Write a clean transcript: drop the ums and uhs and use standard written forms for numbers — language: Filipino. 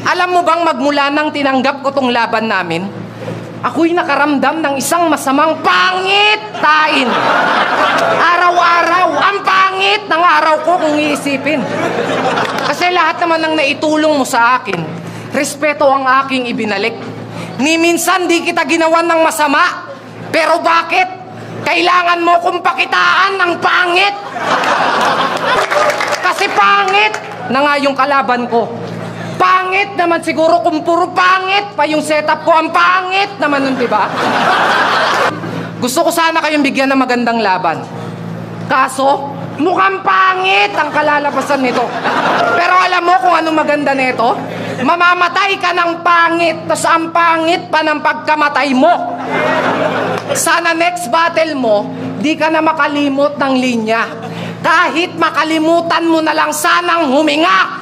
Alam mo bang magmula nang tinanggap ko tong laban namin, ako'y nakaramdam ng isang masamang pangitain. Araw-araw, ang pangit ng araw ko kung iisipin. Kasi lahat naman ng naitulong mo sa akin, respeto ang aking ibinalik. Ni minsan di kita ginawan ng masama, pero bakit? Kailangan mo kong pakitaan ng pangit. Kasi pangit na nga yung kalaban ko. Pangit naman siguro kung puro pangit pa yung setup ko. Ang pangit naman nun, diba? Gusto ko sana kayong bigyan ng magandang laban. Kaso, mukhang pangit ang kalalabasan nito. Pero alam mo kung anong maganda nito? Mamamatay ka ng pangit, tas ang pangit pa ng pagkamatay mo. Sana next battle mo, di ka na makalimot ng linya. Kahit makalimutan mo na lang sanang huminga.